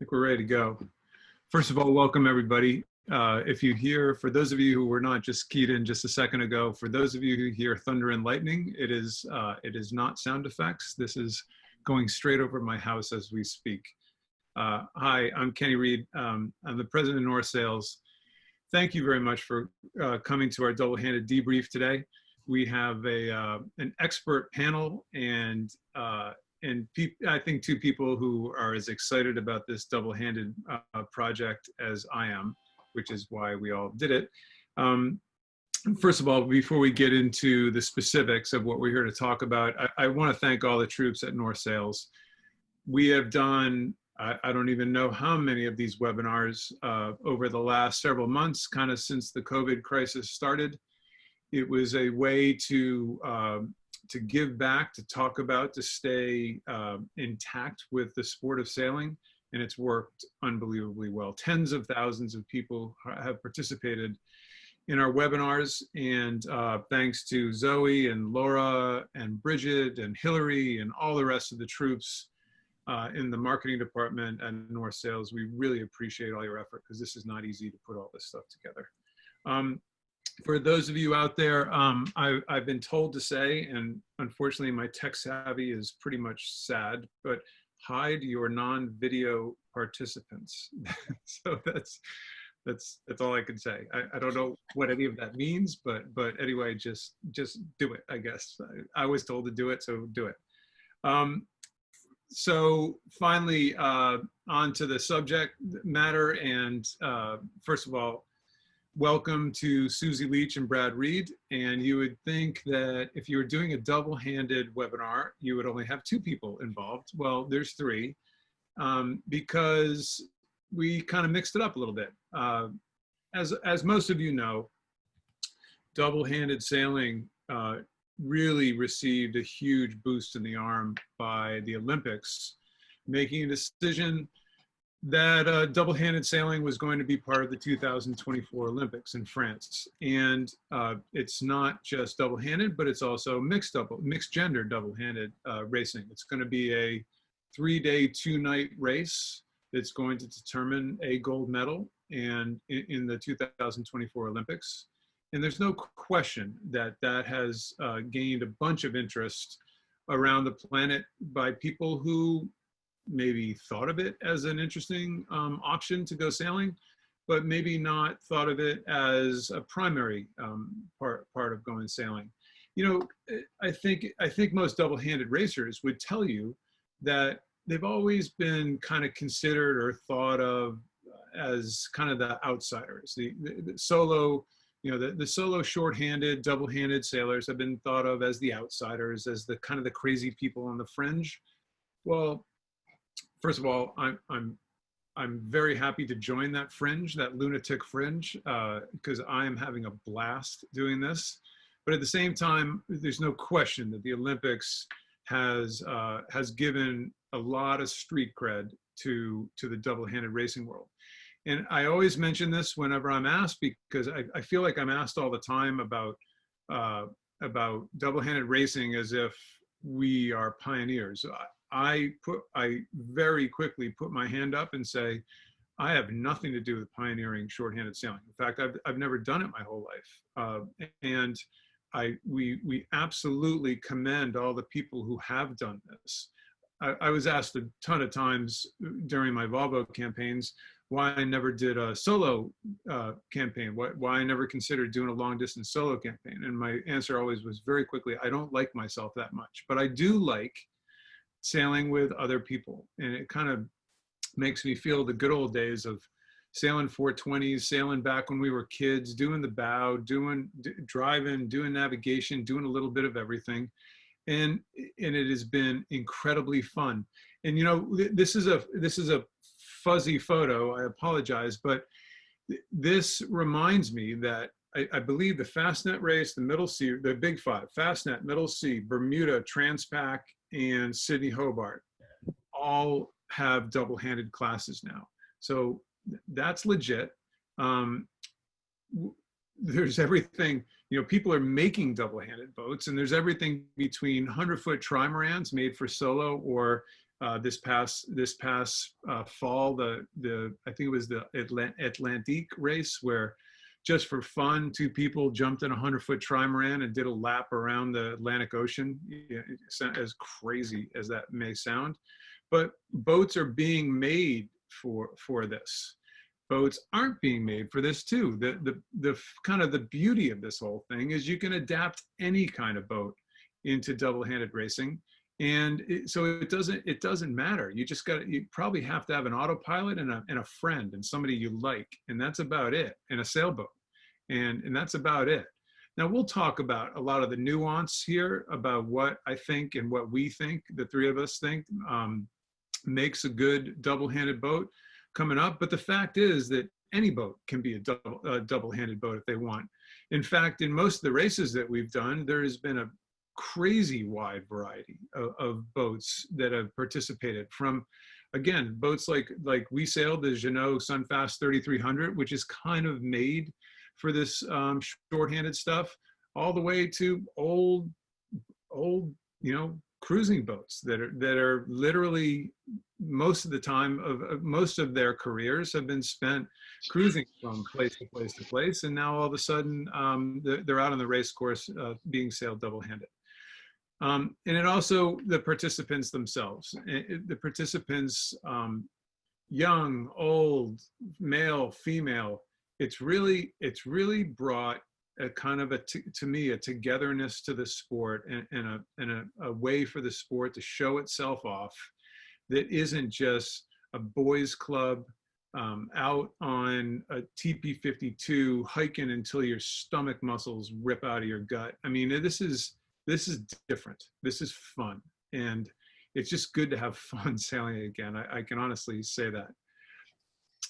think we're ready to go. First of all, welcome everybody. If you hear, for those of you who were not just keyed in just a second ago, for those of you who hear thunder and lightning, it is not sound effects. This is going straight over my house as we speak. Hi, I'm Kenny Reed. I'm the president of North Sales. Thank you very much for coming to our double-handed debrief today. We have an expert panel and I think two people who are as excited about this double-handed project as I am, which is why we all did it. First of all, before we get into the specifics of what we're here to talk about, I want to thank all the troops at North Sales. We have done, I don't even know how many of these webinars over the last several months, kind of since the COVID crisis started. It was a way to give back, to talk about, to stay intact with the sport of sailing, and it's worked unbelievably well. Tens of thousands of people have participated in our webinars, and thanks to Zoe and Laura and Bridget and Hillary and all the rest of the troops in the marketing department and North Sales, we really appreciate all your effort because this is not easy to put all this stuff together. For those of you out there, I've been told to say, and unfortunately my tech savvy is pretty much sad, but hide your non-video participants. So that's all I can say. I don't know what any of that means, but anyway, just do it, I guess. I was told to do it, so do it. So finally, on to the subject matter, and first of all, welcome to Suzy Leech and Brad Reed. And you would think that if you were doing a double-handed webinar, you would only have two people involved. Well, there's three, because we kind of mixed it up a little bit. As most of you know, double-handed sailing really received a huge boost in the arm by the Olympics, making a decision that double-handed sailing was going to be part of the 2024 Olympics in France. And it's not just double-handed, but it's also mixed gender double-handed racing. It's going to be a 3-day, 2-night race that's going to determine a gold medal and in the 2024 Olympics. And there's no question that that has gained a bunch of interest around the planet by people who maybe thought of it as an interesting option to go sailing, but maybe not thought of it as a primary part of going sailing. You know, I think most double-handed racers would tell you that they've always been kind of considered or thought of as kind of the outsiders. The solo, you know, the solo short-handed, double-handed sailors have been thought of as the outsiders, as the kind of the crazy people on the fringe. Well, first of all, I'm very happy to join that fringe, that lunatic fringe, because I am having a blast doing this. But at the same time, there's no question that the Olympics has given a lot of street cred to the double-handed racing world. And I always mention this whenever I'm asked, because I feel like I'm asked all the time about double-handed racing as if we are pioneers. I very quickly put my hand up and say, I have nothing to do with pioneering shorthanded sailing. In fact, I've never done it my whole life. And we absolutely commend all the people who have done this. I was asked a ton of times during my Volvo campaigns why I never did a solo campaign, why I never considered doing a long distance solo campaign. And my answer always was very quickly, I don't like myself that much, but I do like sailing with other people. And it kind of makes me feel the good old days of sailing 420s, sailing back when we were kids, doing the bow, driving, doing navigation, doing a little bit of everything. And it has been incredibly fun. And you know, this is a fuzzy photo, I apologize, but this reminds me that I believe the Fastnet race, the Middle Sea, the Big Five, Fastnet, Middle Sea, Bermuda, Transpac, and Sydney Hobart all have double-handed classes now. So that's legit. There's everything, you know, people are making double-handed boats, and there's everything between 100-foot trimarans made for solo or this past fall, I think it was the Atlantique race, where just for fun, two people jumped in a 100-foot trimaran and did a lap around the Atlantic Ocean. As crazy as that may sound, but boats are being made for this. Boats aren't being made for this too. The kind of the beauty of this whole thing is you can adapt any kind of boat into double-handed racing. And so it doesn't matter. You probably have to have an autopilot and a friend and somebody you like, and that's about it, and a sailboat, and that's about it. Now we'll talk about a lot of the nuance here about what I think and what we think, the three of us think, makes a good double-handed boat coming up. But the fact is that any boat can be a double-handed boat if they want. In fact, in most of the races that we've done, there has been a crazy wide variety of boats that have participated, from, again, boats like we sailed the Jeanneau Sunfast 3300, which is kind of made for this short-handed stuff, all the way to old cruising boats that are literally, most of the time of most of their careers have been spent cruising from place to place to place, and now all of a sudden they're out on the race course being sailed double-handed. And it also, the participants themselves, the participants, young, old, male, female, it's really brought a kind of to me, a togetherness to the sport, and a way for the sport to show itself off that isn't just a boys club out on a TP52 hiking until your stomach muscles rip out of your gut. I mean, this is different. This is fun, and it's just good to have fun sailing again. I can honestly say that.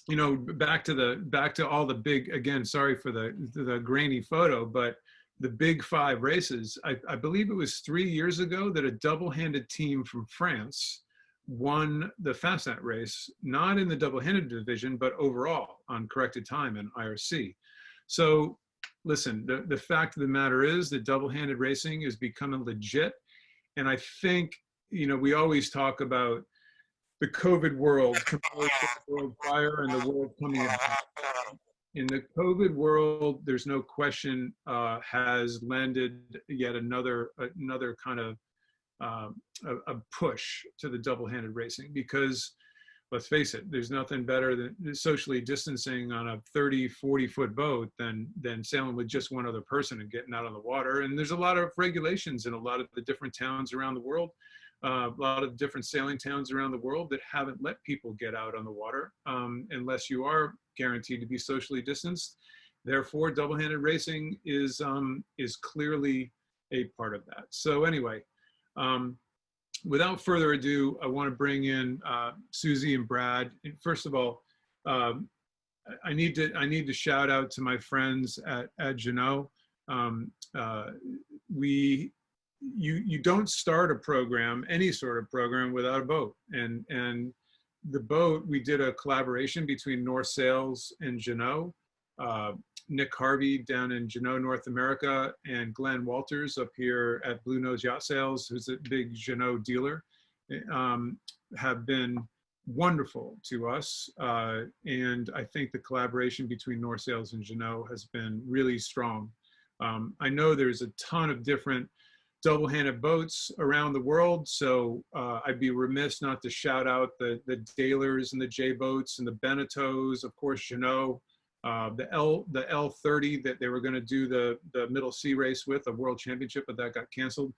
You know, back to all the big, again, sorry for the grainy photo, but the big 5 races. I believe it was 3 years ago that a double-handed team from France won the Fastnet race, not in the double-handed division, but overall on corrected time in IRC. So listen, the fact of the matter is that double-handed racing is becoming legit. And I think, you know, we always talk about the COVID world compared to the world prior and the world coming ahead. In the COVID world, there's no question, has landed yet another kind of a push to the double-handed racing, because let's face it, there's nothing better than socially distancing on a 30, 40-foot boat than sailing with just one other person and getting out on the water. And there's a lot of regulations in a lot of the different towns around the world, a lot of different sailing towns around the world that haven't let people get out on the water unless you are guaranteed to be socially distanced. Therefore, double-handed racing is clearly a part of that. So anyway, without further ado, I want to bring in Suzy and Brad. And first of all, I need to shout out to my friends at Jeanneau. You don't start a program, any sort of program, without a boat. And the boat, we did a collaboration between North Sails and Jeanneau. Nick Harvey down in Jeanneau, North America, and Glenn Walters up here at Blue Nose Yacht Sales, who's a big Jeanneau dealer, have been wonderful to us. And I think the collaboration between North Sails and Jeanneau has been really strong. I know there's a ton of different double-handed boats around the world, so I'd be remiss not to shout out the Dailers and the J-boats and the Beneteaus, of course, Jeanneau. The L30 that they were going to do the Middle Sea race with, a world championship, but that got canceled.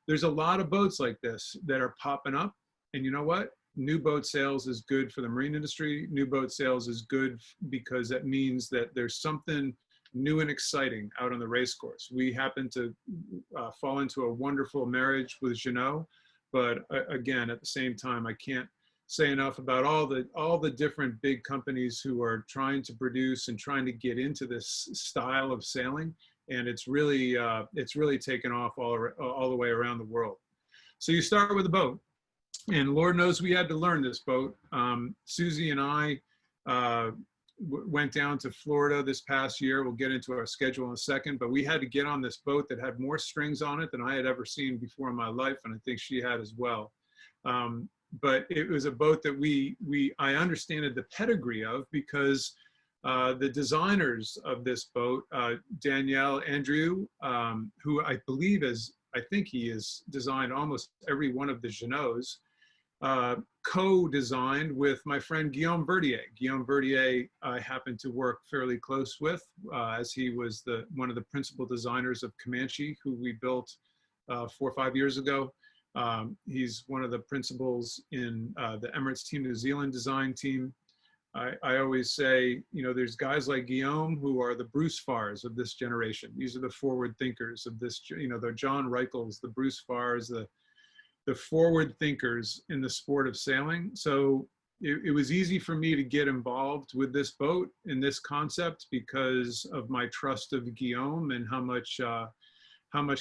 There's a lot of boats like this that are popping up, and you know what? New boat sales is good for the marine industry. New boat sales is good because that means that there's something new and exciting out on the race course. We happen to fall into a wonderful marriage with Jeanneau, but again, at the same time, I can't say enough about all the different big companies who are trying to produce and trying to get into this style of sailing, and it's really taken off all the way around the world. So you start with a boat, and Lord knows we had to learn this boat. Suzy and I went down to Florida this past year. We'll get into our schedule in a second, but we had to get on this boat that had more strings on it than I had ever seen before in my life, and I think she had as well. but it was a boat that I understand the pedigree of, because the designers of this boat, Danielle Andrew, who I think he has designed almost every one of the Genots, co-designed with my friend Guillaume Verdier. Guillaume Verdier I happened to work fairly close with, as he was one of the principal designers of Comanche, who we built 4 or 5 years ago. He's one of the principals in the Emirates Team New Zealand design team. I always say, there's guys like Guillaume who are the Bruce Farrs of this generation. These are the forward thinkers of this, the John Reichels, the Bruce Farrs, the forward thinkers in the sport of sailing. So it was easy for me to get involved with this boat and this concept because of my trust of Guillaume and how much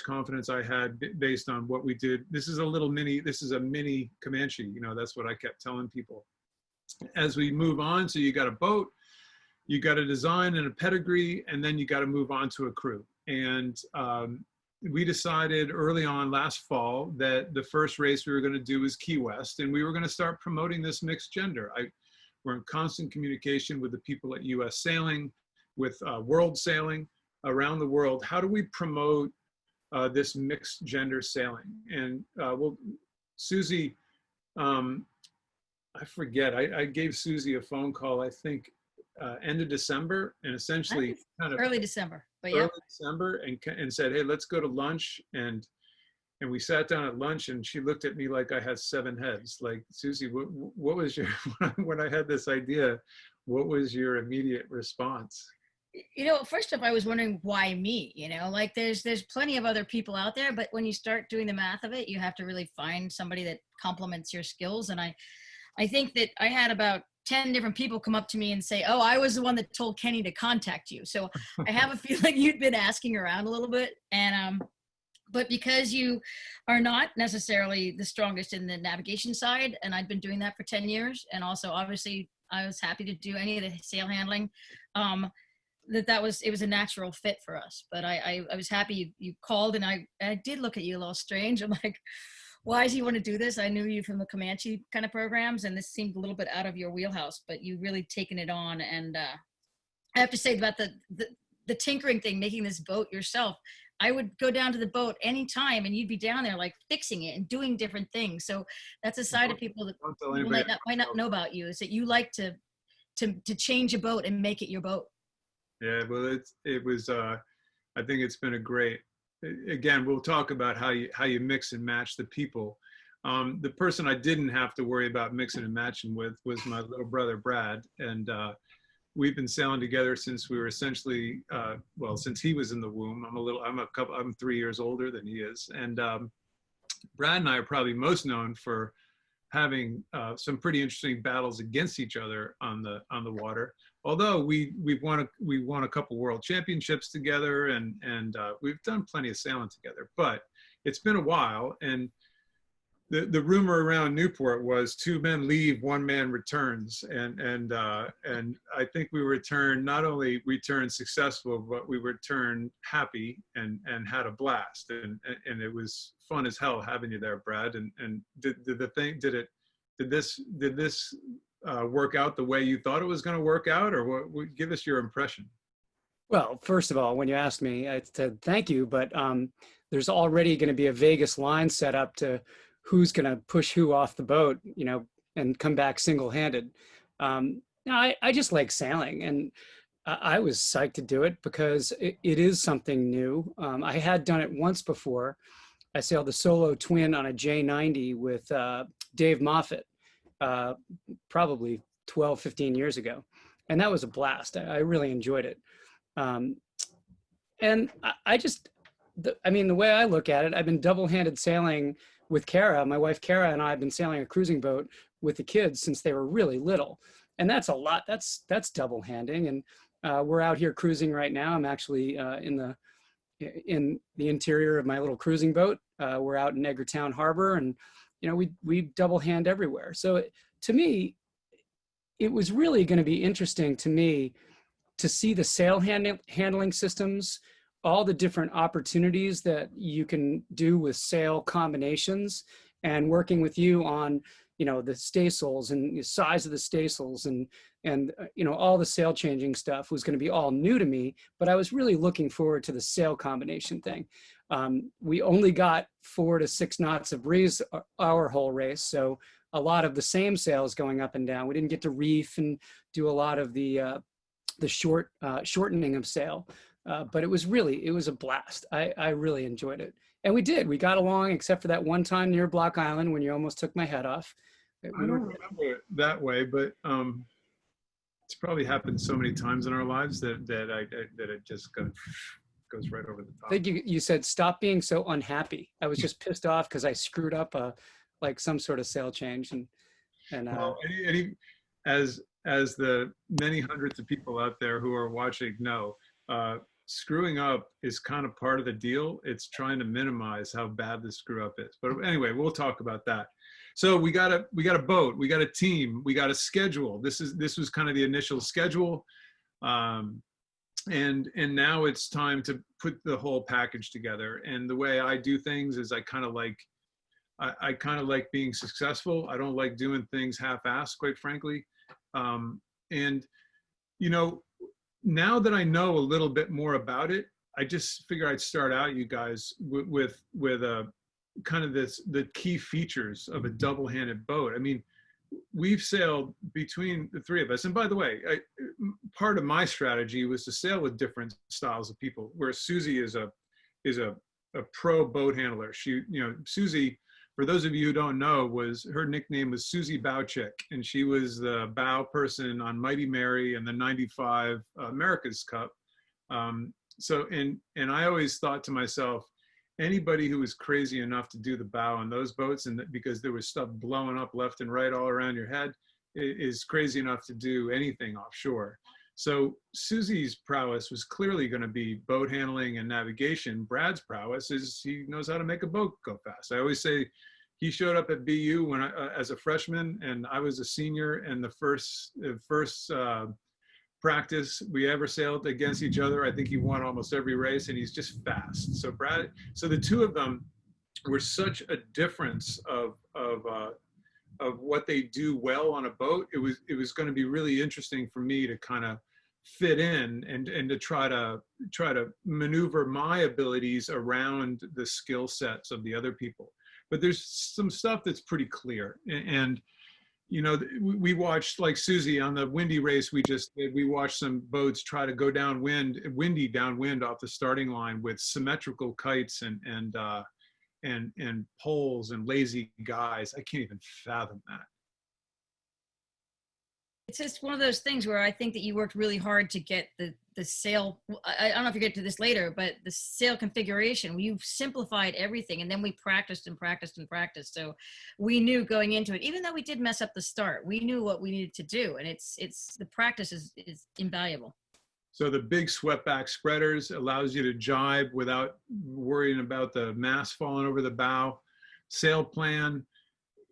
confidence I had based on what we did. This is a mini Comanche, that's what I kept telling people. As we move on, so you got a boat, you got a design and a pedigree, and then you got to move on to a crew. And we decided early on last fall that the first race we were going to do was Key West, and we were going to start promoting this mixed gender. We're in constant communication with the people at US Sailing, with World Sailing around the world. How do we promote this mixed gender sailing? And Suzy, I forget, I gave Suzy a phone call, I think, end of December, and essentially kind of early December, and said, hey, let's go to lunch. And we sat down at lunch, and she looked at me like I had 7 heads. Like, Suzy, what was your, when I had this idea, what was your immediate response? First off, I was wondering why me, like there's plenty of other people out there, but when you start doing the math of it, you have to really find somebody that complements your skills. And I think that I had about 10 different people come up to me and say, oh, I was the one that told Kenny to contact you. So I have a feeling you'd been asking around a little bit. And, but because you are not necessarily the strongest in the navigation side, and I'd been doing that for 10 years. And also, obviously, I was happy to do any of the sail handling. It was a natural fit for us. But I was happy you called, and I did look at you a little strange. I'm like, why does he want to do this? I knew you from the Comanche kind of programs, and this seemed a little bit out of your wheelhouse, but you've really taken it on. And I have to say about the tinkering thing, making this boat yourself, I would go down to the boat anytime and you'd be down there like fixing it and doing different things. So that's a side of people that people might not know about you, is that you like to change a boat and make it your boat. Yeah, well, it was, I think it's been a great, again, we'll talk about how you mix and match the people. The person I didn't have to worry about mixing and matching with was my little brother, Brad. And we've been sailing together since we were essentially, since he was in the womb. I'm 3 years older than he is. And Brad and I are probably most known for having some pretty interesting battles against each other on the water. Although we won a couple world championships together, and we've done plenty of sailing together, but it's been a while. And the rumor around Newport was 2 men leave, 1 man returns, and I think we not only returned successful, but we returned happy and had a blast, and it was fun as hell having you there, Brad. And did this work out the way you thought it was going to work out, or what? Give us your impression. Well, first of all, when you asked me, I said thank you, but there's already going to be a Vegas line set up to who's going to push who off the boat, and come back single-handed. I just like sailing, and I was psyched to do it because it is something new. I had done it once before. I sailed a solo twin on a J90 with Dave Moffat, probably 12, 15 years ago. And that was a blast. I really enjoyed it. And the way I look at it, I've been double-handed sailing with Kara. My wife Kara and I have been sailing a cruising boat with the kids since they were really little. And that's a lot. That's double-handing. And we're out here cruising right now. I'm actually in the interior of my little cruising boat. We're out in Edgartown Harbor, and we double hand everywhere. So to me, it was really going to be interesting to me to see the sail handling systems, all the different opportunities that you can do with sail combinations, and working with you on, you know, the staysails and the size of the staysails and you know, all the sail changing stuff was going to be all new to me, but I was really looking forward to the sail combination thing. We only got 4 to 6 knots of breeze our whole race, so a lot of the same sails going up and down. We didn't get to reef and do a lot of the shortening of sail, but it was a blast. I really enjoyed it. And we got along, except for that one time near Block Island when you almost took my head off. I don't remember it that way, but it's probably happened so many times in our lives that it just goes right over the top. I think you said, stop being so unhappy. I was just pissed off because I screwed up like some sort of sail change. Well, as the many hundreds of people out there who are watching know, screwing up is kind of part of the deal. It's trying to minimize how bad the screw up is. But anyway, we'll talk about that. So we got a boat, we got a team, we got a schedule. This was kind of the initial schedule. And now it's time to put the whole package together. And the way I do things is I kind of like being successful. I don't like doing things half-assed, quite frankly. And you know, now that I know a little bit more about it, I just figure I'd start out, you guys, with kind of the key features of a double-handed boat. I mean, we've sailed between the three of us, and by the way, part of my strategy was to sail with different styles of people. Whereas Suzy is a pro boat handler. Suzy, for those of you who don't know, her nickname was Suzy Bow Chick, and she was the bow person on Mighty Mary and the '95 America's Cup. So I always thought to myself, anybody who was crazy enough to do the bow on those boats, and because there was stuff blowing up left and right all around your head, is crazy enough to do anything offshore. So Suzy's prowess was clearly going to be boat handling and navigation. Brad's prowess is he knows how to make a boat go fast. I always say he showed up at BU when as a freshman, and I was a senior. And the first practice we ever sailed against each other, I think he won almost every race, and he's just fast. So the two of them were such a difference of what they do well on a boat. It was going to be really interesting for me to kind of fit in and to try to maneuver my abilities around the skill sets of the other people. But there's some stuff that's pretty clear. And you know, we watched, like Suzy on the windy race we just did, we watched some boats try to go windy downwind off the starting line with symmetrical kites and poles and lazy guys. I can't even fathom that. It's just one of those things where I think that you worked really hard to get the sail. I don't know if you get to this later, but the sail configuration, you simplified everything, and then we practiced and practiced and practiced. So we knew going into it, even though we did mess up the start, we knew what we needed to do, and it's the practice is invaluable. So the big swept-back spreaders allows you to jibe without worrying about the mast falling over the bow. Sail plan,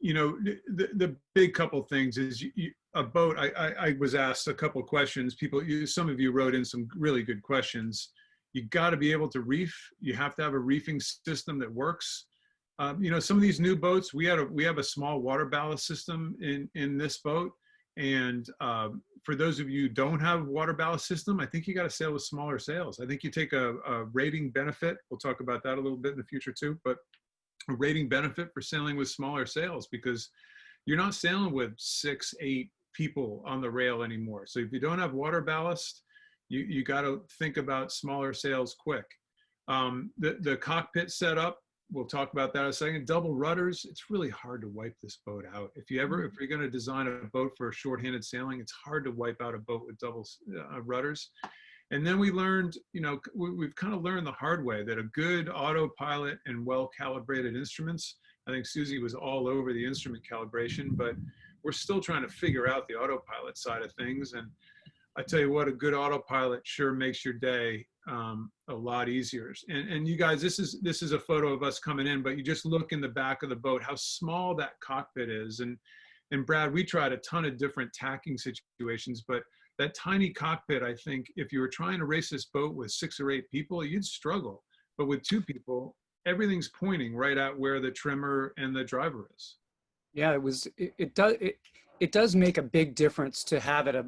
you know, the big couple things is a boat. I was asked a couple questions. Some of you wrote in some really good questions. You got to be able to reef. You have to have a reefing system that works. You know, some of these new boats, we have a small water ballast system in this boat. And for those of you who don't have water ballast system, I think you got to sail with smaller sails. I think you take a rating benefit. We'll talk about that a little bit in the future too, but a rating benefit for sailing with smaller sails, because you're not sailing with 6, 8 people on the rail anymore. So if you don't have water ballast, you got to think about smaller sails quick. The cockpit setup, we'll talk about that in a second. Double rudders, it's really hard to wipe this boat out. If you're going to design a boat for short-handed sailing, it's hard to wipe out a boat with double rudders. And then we learned, you know, we've kind of learned the hard way that a good autopilot and well-calibrated instruments, I think Suzy was all over the instrument calibration, but we're still trying to figure out the autopilot side of things. And I tell you what, a good autopilot sure makes your day a lot easier. And you guys, this is a photo of us coming in, but you just look in the back of the boat, how small that cockpit is. And Brad, we tried a ton of different tacking situations, but that tiny cockpit, I think if you were trying to race this boat with 6 or 8 people, you'd struggle. But with 2 people, everything's pointing right at where the trimmer and the driver is. Yeah, it does make a big difference to have it a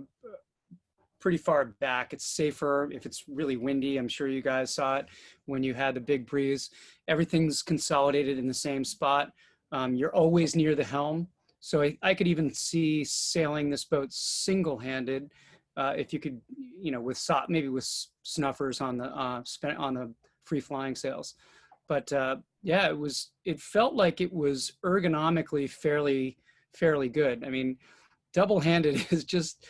pretty far back. It's safer if it's really windy. I'm sure you guys saw it when you had the big breeze. Everything's consolidated in the same spot. You're always near the helm. So I could even see sailing this boat single-handed if you could, you know, maybe with snuffers on the free flying sails. But yeah, it felt like it was ergonomically fairly good. I mean, double-handed is just,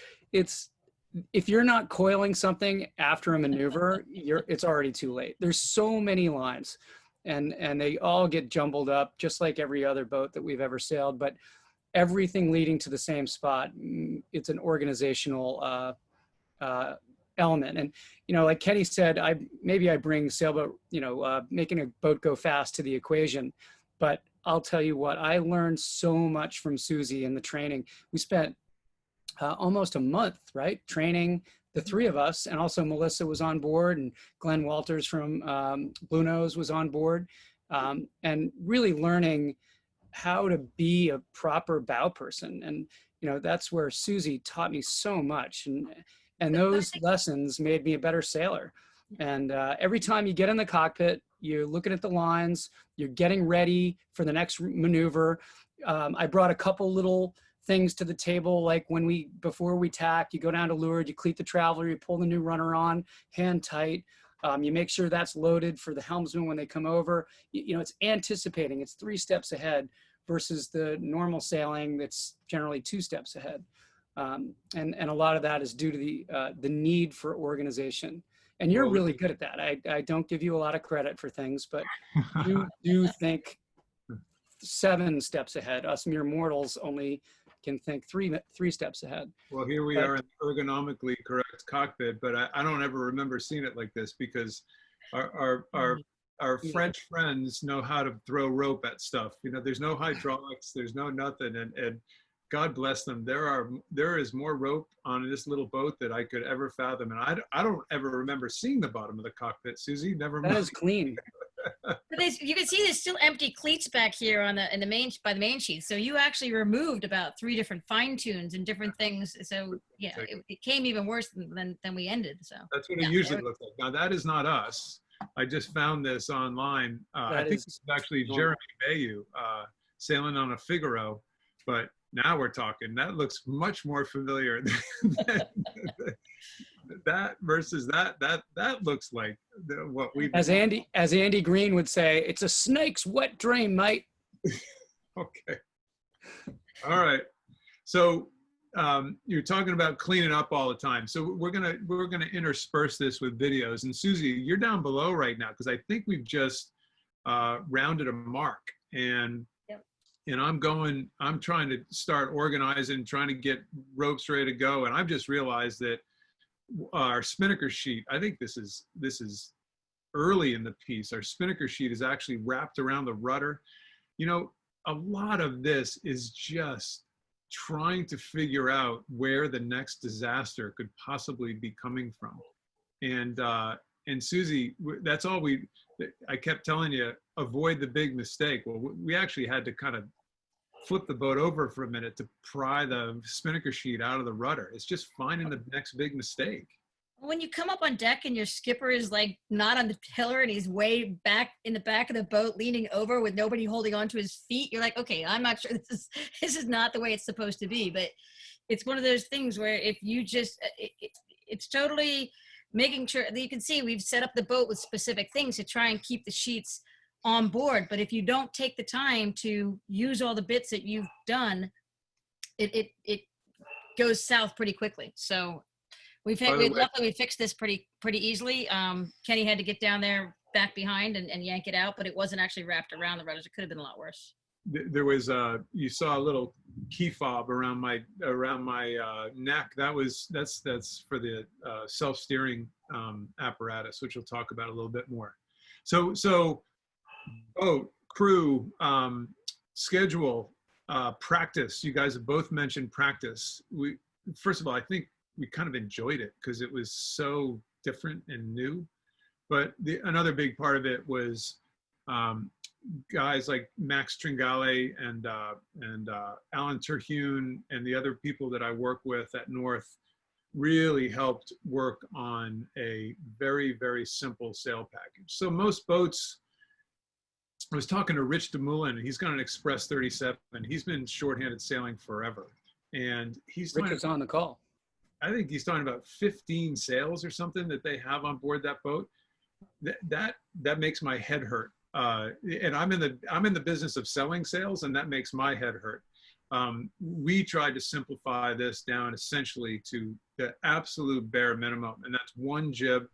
if you're not coiling something after a maneuver, it's already too late. There's so many lines, and they all get jumbled up, just like every other boat that we've ever sailed. But everything leading to the same spot, it's an organizational element. And you know, like Kenny said, maybe I bring sailboat, you know, making a boat go fast to the equation, but I'll tell you what, I learned so much from Suzy in the training. We spent almost a month, right, training the three of us, and also Melissa was on board, and Glenn Walters from Blue Nose was on board, and really learning how to be a proper bow person. And you know, that's where Suzy taught me so much, and those lessons made me a better sailor. And every time you get in the cockpit, you're looking at the lines, you're getting ready for the next maneuver. I brought a couple little things to the table, like before we tack, you go down to leeward, you cleat the traveler, you pull the new runner on, hand tight. You make sure that's loaded for the helmsman when they come over. You know, it's anticipating, it's 3 steps ahead versus the normal sailing that's generally 2 steps ahead. And a lot of that is due to the need for organization. And you're really good at that. I don't give you a lot of credit for things, but you do think 7 steps ahead. Us mere mortals only can think three steps ahead. Well, here we are in the ergonomically correct cockpit, but I don't ever remember seeing it like this, because our French friends know how to throw rope at stuff. You know, there's no hydraulics, there's no nothing, and God bless them. There is more rope on this little boat that I could ever fathom, and I don't ever remember seeing the bottom of the cockpit. Suzy, never mind. That is clean. But you can see there's still empty cleats back here by the main sheet. So you actually removed about 3 different fine tunes and different things. So yeah, it came even worse than we ended. So that's what it usually looks like. Now that is not us. I just found this online. I think it's actually Jeremy Bayou sailing on a Figaro, but now we're talking. That looks much more familiar than that versus that looks like what we. As Andy Green would say, it's a snake's wet dream, mate. Okay. All right. So you're talking about cleaning up all the time. So we're gonna intersperse this with videos. And Suzy, you're down below right now because I think we've just rounded a mark, and I'm trying to start organizing, trying to get ropes ready to go, and I've just realized that our spinnaker sheet, I think this is early in the piece, our spinnaker sheet is actually wrapped around the rudder. You know, a lot of this is just trying to figure out where the next disaster could possibly be coming from. And Suzy, that's all I kept telling you, avoid the big mistake. Well, we actually had to kind of flip the boat over for a minute to pry the spinnaker sheet out of the rudder. It's just finding the next big mistake. When you come up on deck and your skipper is like not on the tiller and he's way back in the back of the boat leaning over with nobody holding onto his feet, you're like, okay, I'm not sure this is not the way it's supposed to be. But it's one of those things where if you just, it's totally making sure that you can see we've set up the boat with specific things to try and keep the sheets on board. But if you don't take the time to use all the bits that you've done, it goes south pretty quickly. So luckily we fixed this pretty easily. Kenny had to get down there back behind and yank it out, but it wasn't actually wrapped around the rudders. It could have been a lot worse. There was you saw a little key fob around my neck. That's for the self-steering apparatus, which we'll talk about a little bit more. So boat, crew, schedule, practice. You guys have both mentioned practice. First of all, I think we kind of enjoyed it because it was so different and new. But another big part of it was Guys like Max Tringale and Alan Terhune and the other people that I work with at North really helped work on a very, very simple sail package. So most boats, I was talking to Rich DeMullen, and he's got an Express 37. He's been shorthanded sailing forever. And he's Rich is on the call. I think he's talking about 15 sails or something that they have on board that boat. That makes my head hurt. And I'm in the business of selling sails, and that makes my head hurt. We tried to simplify this down essentially to the absolute bare minimum, and that's one jib,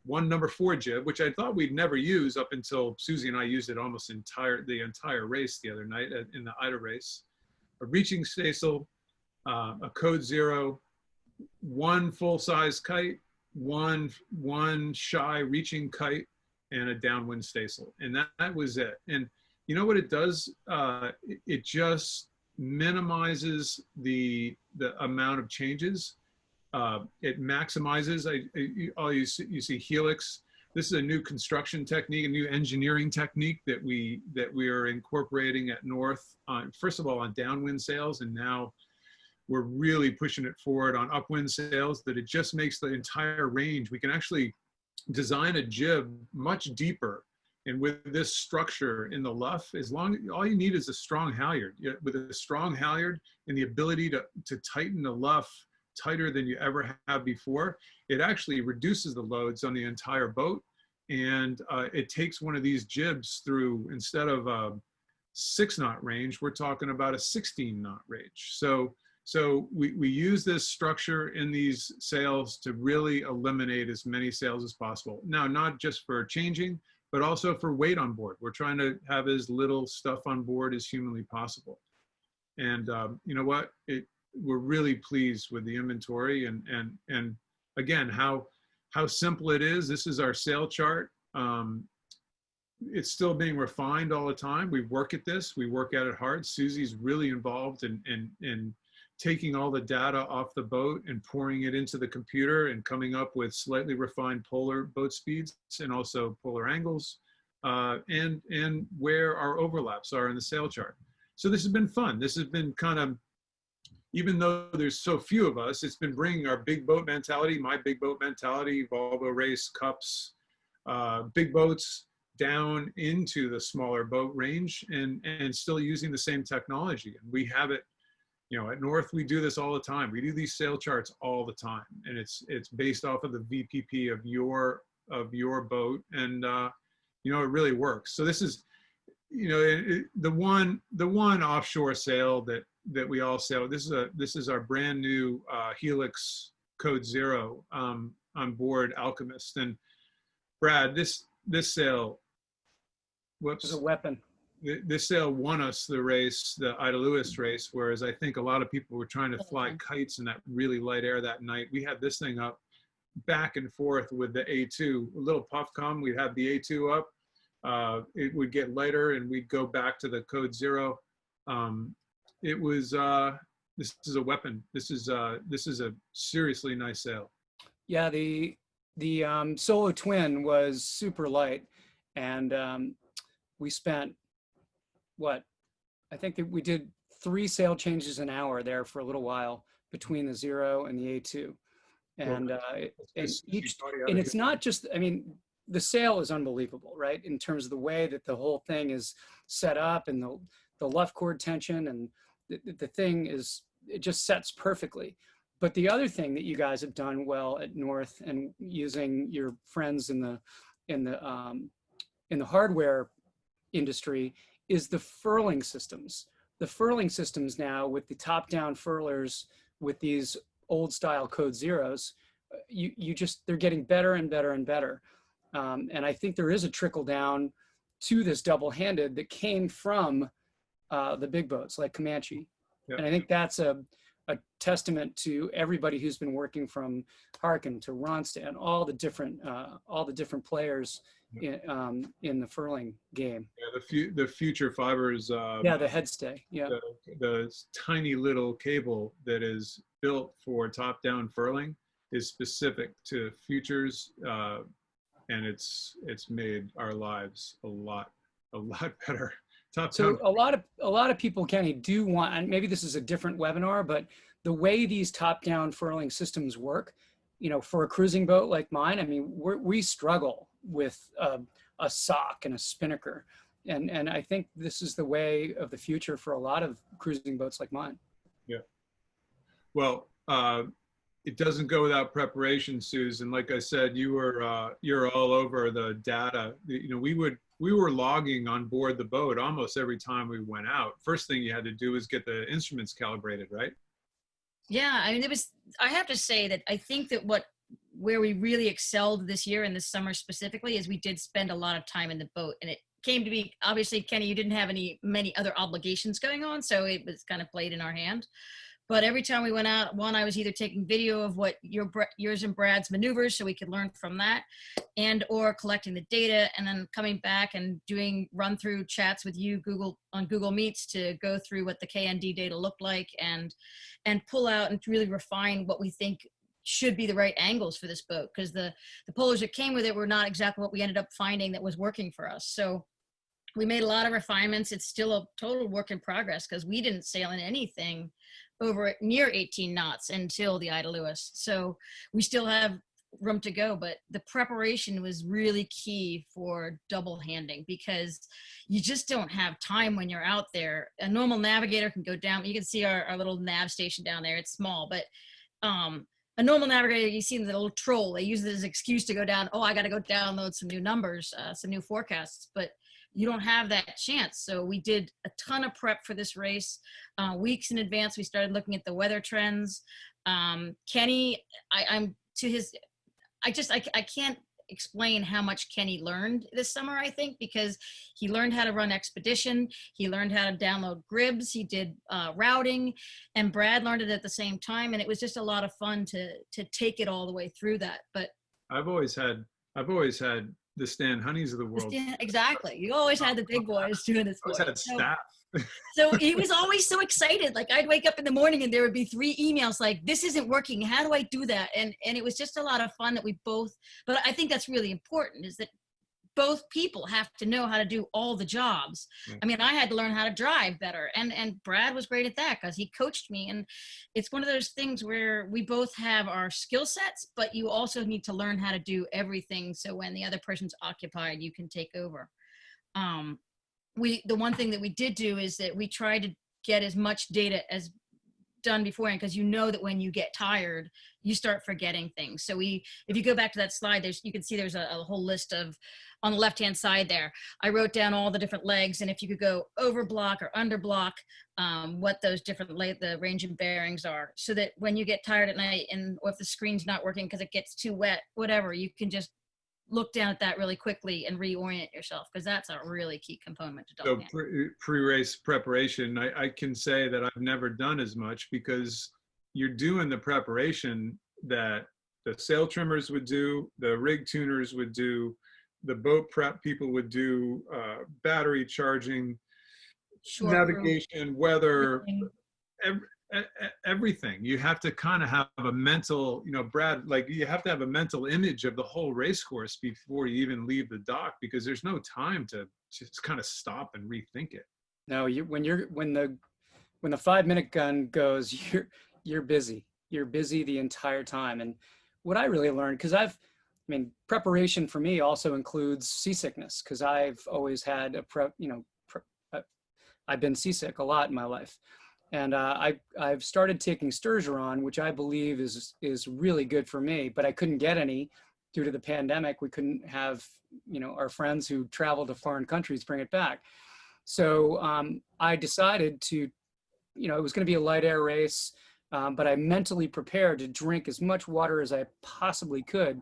one number 4 jib, which I thought we'd never use up until Suzy and I used it almost the entire race the other night in the Ida race. A reaching staysail, a code 0, one full-size kite, one shy reaching kite, and a downwind staysail, and that was it. And you know what it does? It just minimizes the amount of changes. It maximizes. You see helix. This is a new construction technique, a new engineering technique that we are incorporating at North. First of all, on downwind sails, and now we're really pushing it forward on upwind sails. That it just makes the entire range. We can actually design a jib much deeper, and with this structure in the luff, all you need is a strong halyard. With a strong halyard and the ability to tighten the luff tighter than you ever have before, it actually reduces the loads on the entire boat, and it takes one of these jibs through, instead of a 6-knot range, we're talking about a 16-knot range. So we use this structure in these sails to really eliminate as many sails as possible. Now, not just for changing, but also for weight on board. We're trying to have as little stuff on board as humanly possible. And you know what? We're really pleased with the inventory, and again, how simple it is. This is our sail chart. It's still being refined all the time. We work at this. We work at it hard. Suzy's really involved in taking all the data off the boat and pouring it into the computer and coming up with slightly refined polar boat speeds and also polar angles, and where our overlaps are in the sail chart. So this has been fun. This has been kind of, even though there's so few of us, it's been bringing our big boat mentality, my big boat mentality, Volvo race, cups, big boats, down into the smaller boat range, and still using the same technology. And we have it, at North, we do this all the time. We do these sail charts all the time, and it's based off of the VPP of your boat, and it really works. So this is, the one offshore sail that we all sail. This is our brand new Helix Code 0 on board Alchemist. And Brad, this sail, whoops, It's a weapon. This sail won us the race, the Ida Lewis race, whereas I think a lot of people were trying to fly kites in that really light air that night. We had this thing up back and forth with the A2. A little puff come, we'd have the A2 up. It would get lighter, and we'd go back to the Code 0. It was, this is a weapon. This is a seriously nice sail. Yeah, the Solo Twin was super light, and we spent, I think that we did 3 sail changes an hour there for a little while between the 0 and the A2. And it's not just, the sail is unbelievable, right? In terms of the way that the whole thing is set up, and the luff cord tension, and the thing it just sets perfectly. But the other thing that you guys have done well at North, and using your friends in the hardware industry, is the furling systems. The furling systems now, with the top-down furlers, with these old-style Code 0s, they're getting better and better and better. And I think there is a trickle down to this double-handed that came from the big boats like Comanche. Yep. And I think that's a testament to everybody who's been working, from Harkin to Ronstadt, all the different players in the furling game. Yeah, the future fibers. The headstay. Yeah. The tiny little cable that is built for top-down furling is specific to futures and it's made our lives a lot better. Top So a lot of people, Kenny, do want, and maybe this is a different webinar, but the way these top-down furling systems work, you know, for a cruising boat like mine, I mean, we struggle with a sock and a spinnaker, and I think this is the way of the future for a lot of cruising boats like mine. Yeah. Well, it doesn't go without preparation, Susan. Like I said, you're all over the data. You know, we were logging on board the boat almost every time we went out. First thing you had to do was get the instruments calibrated, right? Yeah, I mean, I have to say that I think that where we really excelled this year and this summer specifically is we did spend a lot of time in the boat, and it came to be, obviously, Kenny, you didn't have many other obligations going on, so it was kind of played in our hand. But every time we went out, I was either taking video of what yours and Brad's maneuvers so we could learn from that, and or collecting the data and then coming back and doing run through chats with you on Google Meets to go through what the KND data looked like and pull out and really refine what we think should be the right angles for this boat, because the polars that came with it were not exactly what we ended up finding that was working for us. So we made a lot of refinements. It's still a total work in progress because we didn't sail in anything over near 18 knots until the Ida Lewis. So we still have room to go, but the preparation was really key for double handing because you just don't have time when you're out there. A normal navigator can go down. You can see our little nav station down there. It's small, but a normal navigator, you see the little troll, they use it as an excuse to go down. Oh, I got to go download some new numbers, some new forecasts, but you don't have that chance. So we did a ton of prep for this race. Weeks in advance, we started looking at the weather trends. Kenny, I can't explain how much Kenny learned this summer, I think, because he learned how to run expedition. He learned how to download gribs. He did routing, and Brad learned it at the same time. And it was just a lot of fun to take it all the way through that. But I've always had the Stan Honeys of the world. Exactly. You always had the big boys doing this. Always had staff. So he was always so excited. Like I'd wake up in the morning and there would be 3 emails like, this isn't working. How do I do that? And it was just a lot of fun that we both, but I think that's really important is that both people have to know how to do all the jobs. Yeah. I mean, I had to learn how to drive better, and Brad was great at that because he coached me. And it's one of those things where we both have our skill sets, but you also need to learn how to do everything. So when the other person's occupied, you can take over. The one thing that we did do is that we tried to get as much data as done beforehand, because you know that when you get tired, you start forgetting things. So if you go back to that slide, you can see there's a whole list of, on the left-hand side there, I wrote down all the different legs, and if you could go over block or under block, what those different the range and bearings are, so that when you get tired at night or if the screen's not working because it gets too wet, whatever, you can just look down at that really quickly and reorient yourself, because that's a really key component to double handing. So pre-race preparation, I can say that I've never done as much, because you're doing the preparation that the sail trimmers would do, the rig tuners would do, the boat prep people would do, battery charging, navigation, weather, everything. You have to kind of have a mental, Brad, like you have to have a mental image of the whole race course before you even leave the dock, because there's no time to just kind of stop and rethink it. No, when the 5-minute gun goes, you're busy. You're busy the entire time. And what I really learned, because preparation for me also includes seasickness, because I've always had I've been seasick a lot in my life. And I've started taking Sturgeon, which I believe is really good for me, but I couldn't get any due to the pandemic. We couldn't have, our friends who travel to foreign countries bring it back. So I decided to, it was going to be a light air race, but I mentally prepared to drink as much water as I possibly could.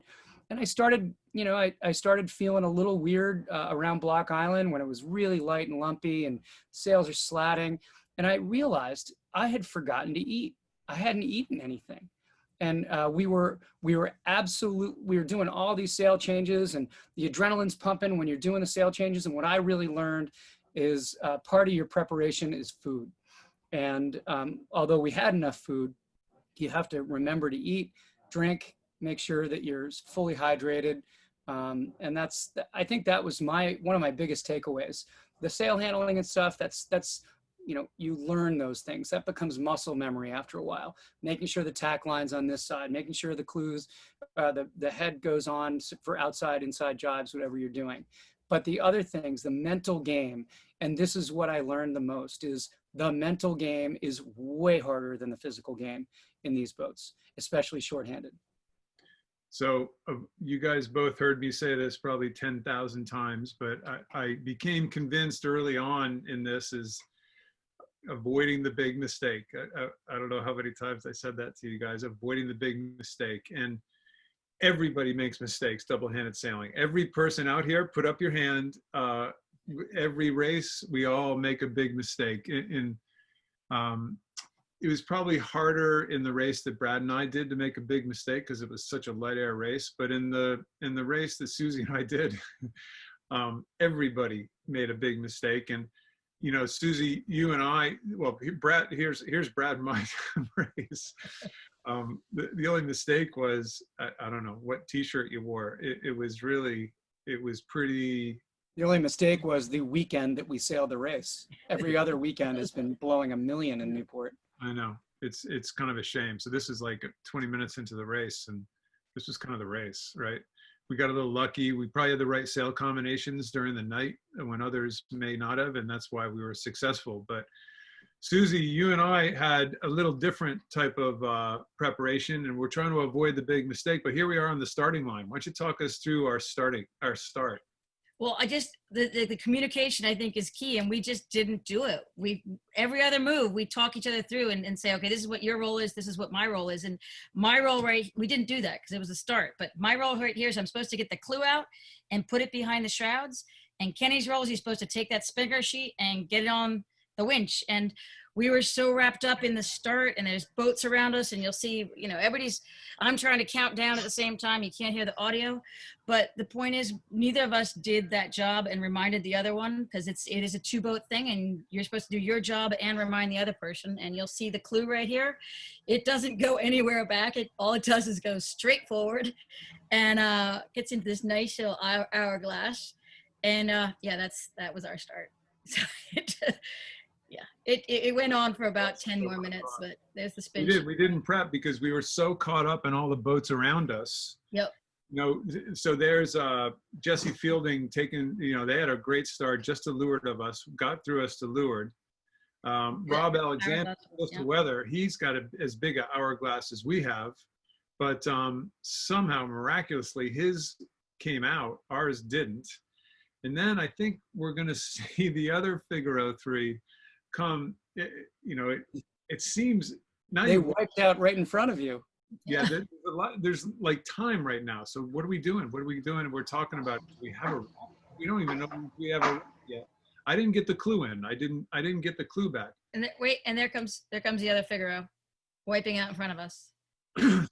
And I started, I started feeling a little weird around Block Island when it was really light and lumpy and sails are slatting. And I realized I had forgotten to eat. I hadn't eaten anything. And we were doing all these sail changes, and the adrenaline's pumping when you're doing the sail changes. And what I really learned is part of your preparation is food. And although we had enough food, you have to remember to eat, drink, make sure that you're fully hydrated. And I think that was one of my biggest takeaways. The sail handling and stuff, that's you learn those things. That becomes muscle memory after a while. Making sure the tack line's on this side, making sure the clues, the head goes on for outside, inside jibes, whatever you're doing. But the other things, the mental game, and this is what I learned the most, is the mental game is way harder than the physical game in these boats, especially shorthanded. So you guys both heard me say this probably 10,000 times, but I became convinced early on in this is avoiding the big mistake. I don't know how many times I said that to you guys, avoiding the big mistake. And everybody makes mistakes, double-handed sailing. Every person out here, put up your hand. Every race, we all make a big mistake. It was probably harder in the race that Brad and I did to make a big mistake because it was such a light air race. But in the race that Suzy and I did, everybody made a big mistake. And Suzy, you and I, well, Brad, here's Brad and my race. The only mistake was, I don't know what t-shirt you wore. It was pretty. The only mistake was the weekend that we sailed the race. Every other weekend has been blowing $1 million in Newport. I know. It's kind of a shame. So this is like 20 minutes into the race, and this was kind of the race, right? We got a little lucky. We probably had the right sail combinations during the night when others may not have, and that's why we were successful. But Suzy, you and I had a little different type of preparation, and we're trying to avoid the big mistake. But here we are on the starting line. Why don't you talk us through our start? Well, the communication, I think, is key, and we just didn't do it. Every other move, we talk each other through and say, okay, this is what your role is, this is what my role is. And my role, we didn't do that because it was a start, but my role right here is I'm supposed to get the clue out and put it behind the shrouds. And Kenny's role is he's supposed to take that spinnaker sheet and get it on the winch. And we were so wrapped up in the start, and there's boats around us, and you'll see, I'm trying to count down at the same time. You can't hear the audio, but the point is neither of us did that job and reminded the other one, because it is a 2-boat thing, and you're supposed to do your job and remind the other person. And you'll see the clue right here. It doesn't go anywhere back. All it does is go straight forward and gets into this nice little hourglass. And that was our start. So it went on for about 10 more minutes, but there's the spin. We didn't prep because we were so caught up in all the boats around us. Yep. So there's Jesse Fielding taking, they had a great start just to leeward of us, got through us to leeward. Rob Alexander, close to weather, he's got as big an hourglass as we have, but somehow miraculously his came out, ours didn't. And then I think we're going to see the other Figaro 3 come, it seems they wiped out right in front of you. Yeah, there's like time right now. So what are we doing? And we're talking about, we don't even know if we have a yet. I didn't get the clue in. I didn't get the clue back. And there comes the other Figaro wiping out in front of us.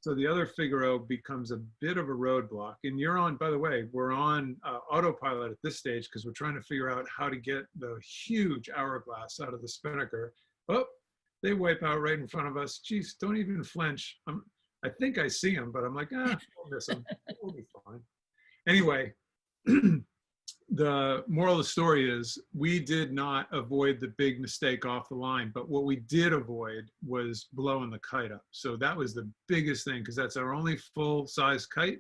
So the other Figaro becomes a bit of a roadblock. And you're on, by the way, we're on autopilot at this stage because we're trying to figure out how to get the huge hourglass out of the spinnaker. Oh, they wipe out right in front of us. Geez, don't even flinch. I think I see them, but I'm like, we'll miss them. We'll be fine. Anyway, the moral of the story is we did not avoid the big mistake off the line, but what we did avoid was blowing the kite up. So that was the biggest thing, because that's our only full-size kite.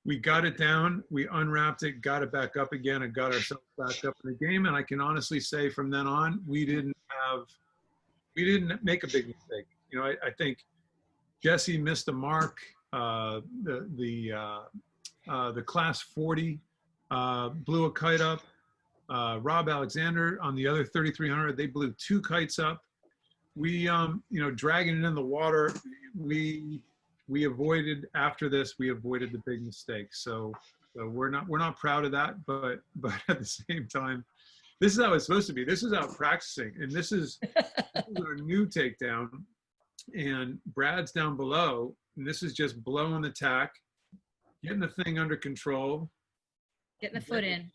We got it down, we unwrapped it, got it back up again, and got ourselves back up in the game. And I can honestly say from then on, we didn't make a big mistake. I think Jesse missed a mark. The class 40 blew a kite up. Rob Alexander on the other 3300, they blew 2 kites up. We, dragging it in the water, we avoided, after this, we avoided the big mistake. So we're not proud of that, but at the same time, this is how it's supposed to be. This is how practicing, and this is our new takedown. And Brad's down below, and this is just blowing the tack, getting the thing under control. Getting the foot in.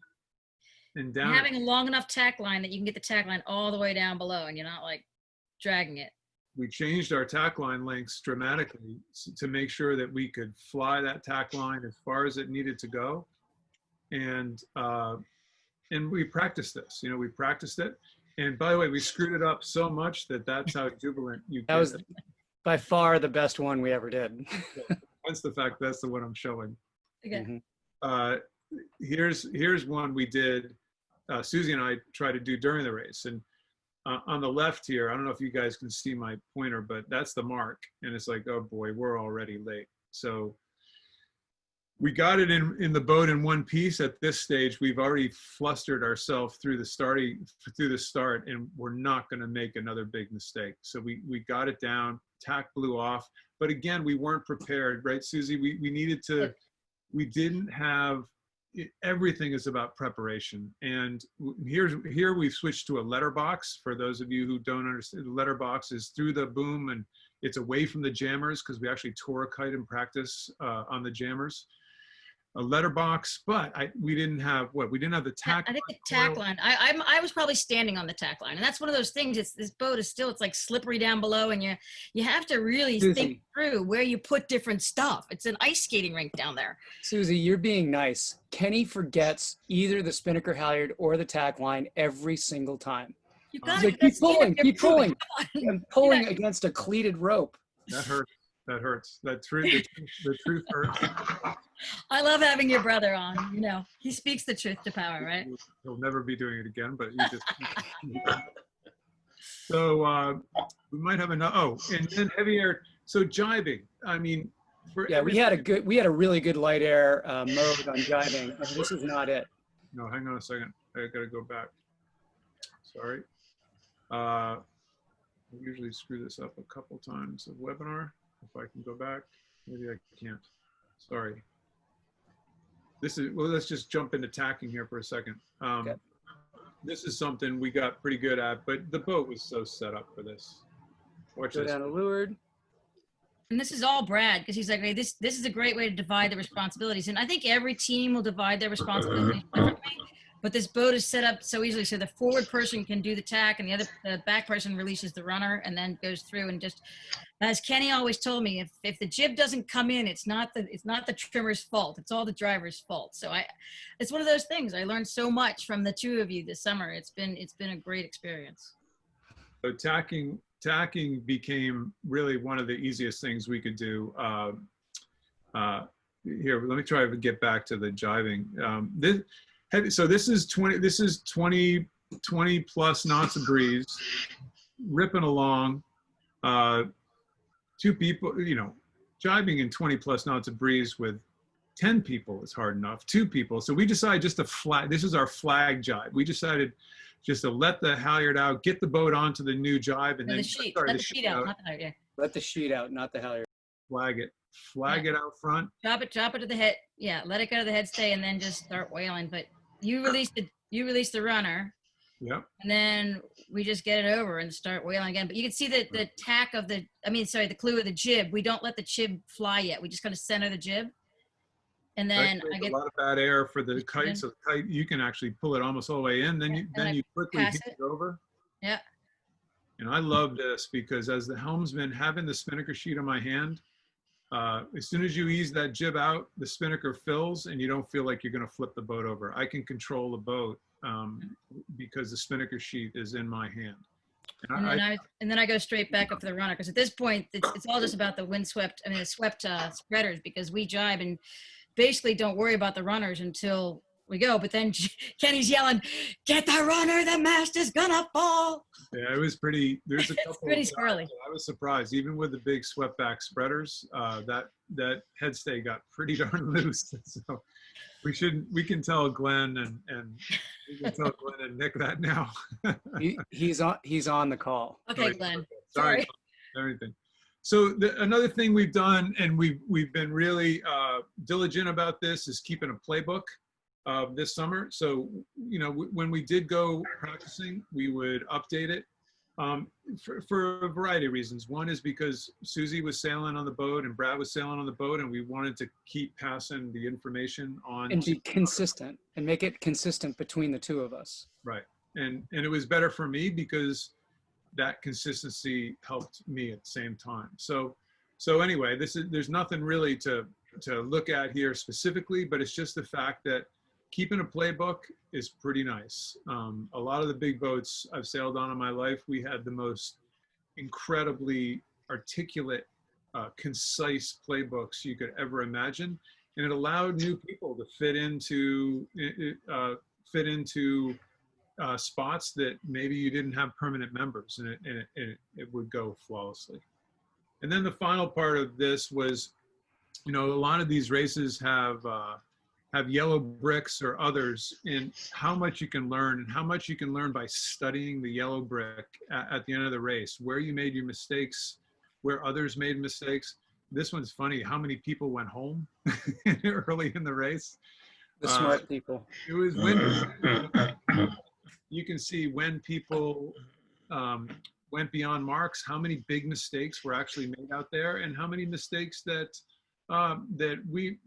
And down. And having a long enough tack line that you can get the tack line all the way down below and you're not like dragging it. we changed our tack line lengths dramatically to make sure that we could fly that tack line as far as it needed to go. And we practiced this, you know, we practiced it. And by the way, we screwed it up so much that that's how jubilant you get. That was by far the best one we ever did. That's the fact, that's the one I'm showing. Okay. Here's one we did, Suzy and I tried to do during the race. And on the left here, I don't know if you guys can see my pointer, but that's the mark. And it's like, oh boy, we're already late. So we got it in the boat in one piece. At this stage, we've already flustered ourselves through the start, and we're not going to make another big mistake. So we got it down, tack blew off. But again, we weren't prepared, right, Suzy? We needed to, we didn't have, everything is about preparation. And here we've switched to a letterbox. For those of you who don't understand, the letterbox is through the boom and it's away from the jammers, because we actually tore a kite in practice on the jammers. A letterbox, but we didn't have what? We didn't have the tack. I think the tack line. I was probably standing on the tack line, and that's one of those things. This boat is still, it's like slippery down below, and you have to really think through where you put different stuff. It's an ice skating rink down there. Suzy, you're being nice. Kenny forgets either the spinnaker halyard or the tack line every single time. You got to keep pulling. I'm pulling against a cleated rope. That hurts. That hurts. The truth hurts. I love having your brother on. You know, he speaks the truth to power, right? He'll never be doing it again, but you just. So we might have another. Oh, and then heavy air. So jibing. I mean, we had a really good light air mode on jibing. This is not it. No, hang on a second. I gotta go back. Sorry. I usually screw this up a couple times of webinar. If I can go back, maybe I can't. Sorry. Well, let's just jump into tacking here for a second. Okay. This is something we got pretty good at, but the boat was so set up for this. Watch this. Go down a leeward. And this is all Brad, because he's like, hey, this is a great way to divide the responsibilities. And I think every team will divide their responsibilities differently. But this boat is set up so easily, so the forward person can do the tack, and the back person releases the runner, and then goes through and just, as Kenny always told me, if the jib doesn't come in, it's not the trimmer's fault. It's all the driver's fault. So it's one of those things. I learned so much from the two of you this summer. It's been a great experience. So tacking became really one of the easiest things we could do. Here, let me try to get back to the jibing. So this is 20 plus knots of breeze, ripping along. Two people, you know, jibing in 20 plus knots of breeze with 10 people is hard enough. 2 people. So we decided just to flag. This is our flag jibe. We decided just to let the halyard out, get the boat onto the new jibe, and then the sheet. Let the sheet out, not the halyard. Yeah. Let the sheet out, not the halyard. Flag it out front. Drop it to the head. Yeah, let it go to the head stay, and then just start whaling. But you release the runner. Yep. And then we just get it over and start whaling again. But you can see that the tack of the clue of the jib, we don't let the jib fly yet. We just kind of center the jib. And then I get a lot of bad air for the kite. So the kite, you can actually pull it almost all the way in. Then you quickly hit it over. Yeah. And I love this because as the helmsman, having the spinnaker sheet in my hand, as soon as you ease that jib out, the spinnaker fills and you don't feel like you're going to flip the boat over. I can control the boat because the spinnaker sheet is in my hand. And then I go straight back up to the runner, because at this point, it's all just about the the swept spreaders, because we jibe and basically don't worry about the runners until we go. But then Kenny's yelling, "Get the runner, the mast is gonna fall." Yeah, it was pretty, there's a couple pretty squirrely. I was surprised, even with the big swept back spreaders, that head stay got pretty darn loose. So we can tell Glenn and Nick that now. he's on the call. Okay, Glenn. Sorry. Everything. So another thing we've done, and we've been really diligent about this, is keeping a playbook this summer. So, you know, when we did go practicing, we would update it for a variety of reasons. One is because Suzy was sailing on the boat and Brad was sailing on the boat, and we wanted to keep passing the information on. And be consistent and make it consistent between the two of us. Right. And it was better for me because that consistency helped me at the same time. So anyway, there's nothing really to look at here specifically, but it's just the fact that keeping a playbook is pretty nice. A lot of the big boats I've sailed on in my life, we had the most incredibly articulate, concise playbooks you could ever imagine, and it allowed new people to fit into spots that maybe you didn't have permanent members, and it would go flawlessly. And then the final part of this was, a lot of these races have yellow bricks or others, and how much you can learn, and how much you can learn by studying the yellow brick at the end of the race, where you made your mistakes, where others made mistakes. This one's funny, how many people went home early in the race. The smart people. It was when you can see when people went beyond marks, how many big mistakes were actually made out there, and how many mistakes that we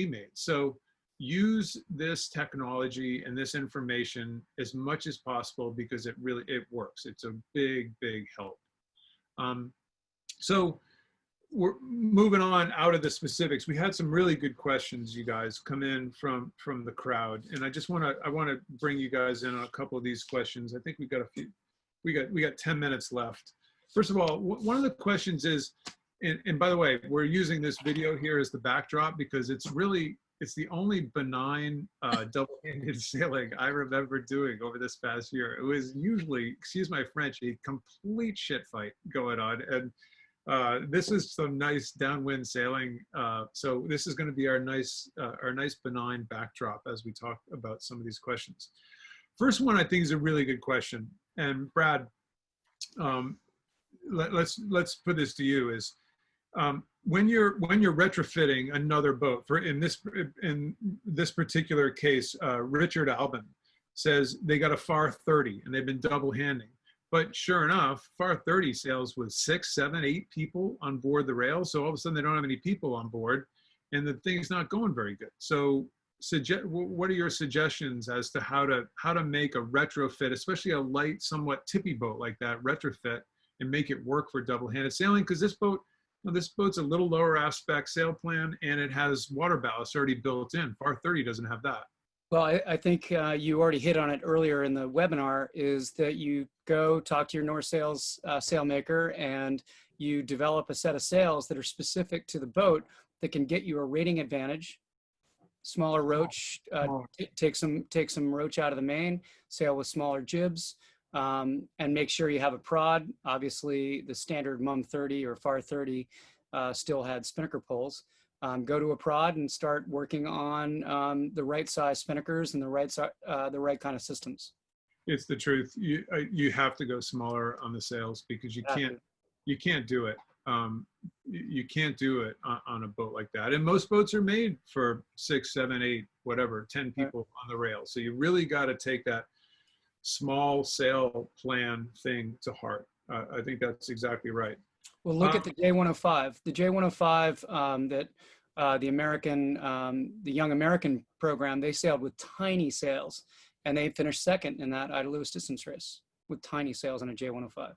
made. So use this technology and this information as much as possible, because it works. It's a big help. So we're moving on out of the specifics. We had some really good questions, you guys, come in from the crowd, and I want to bring you guys in on a couple of these questions. I think we got 10 minutes left. First of all, one of the questions is, and by the way, we're using this video here as the backdrop because it's the only benign double-handed sailing I remember doing over this past year. It was usually, excuse my French, a complete shit fight going on. And this is some nice downwind sailing. So this is going to be our nice benign backdrop as we talk about some of these questions. First one I think is a really good question. And Brad, let's put this to you is, when you're retrofitting another boat, in this particular case, Richard Albin says they got a FAR 30 and they've been double handing, but sure enough, FAR 30 sails with 6, 7, 8 people on board the rail. So all of a sudden they don't have any people on board, and the thing's not going very good. So what are your suggestions as to how to make a retrofit, especially a light, somewhat tippy boat like that, retrofit and make it work for double-handed sailing? Because this boat's a little lower aspect sail plan, and it has water ballast already built in. FAR 30 doesn't have that. Well, I think you already hit on it earlier in the webinar, is that you go talk to your North Sails sailmaker and you develop a set of sails that are specific to the boat that can get you a rating advantage. Smaller roach, take some roach out of the main, sail with smaller jibs, and make sure you have a prod. Obviously, the standard MUM 30 or FAR 30 still had spinnaker poles. Go to a prod and start working on the right size spinnakers and the right kind of systems. It's the truth. You have to go smaller on the sails because you can't do it. You can't do it on a boat like that. And most boats are made for 6, 7, 8, whatever, 10 people on the rail. So you really got to take that small sail plan thing to heart. I think that's exactly right. Well, look at the J105. The J105 that the Young American program, they sailed with tiny sails, and they finished second in that Ida Lewis distance race with tiny sails on a J105.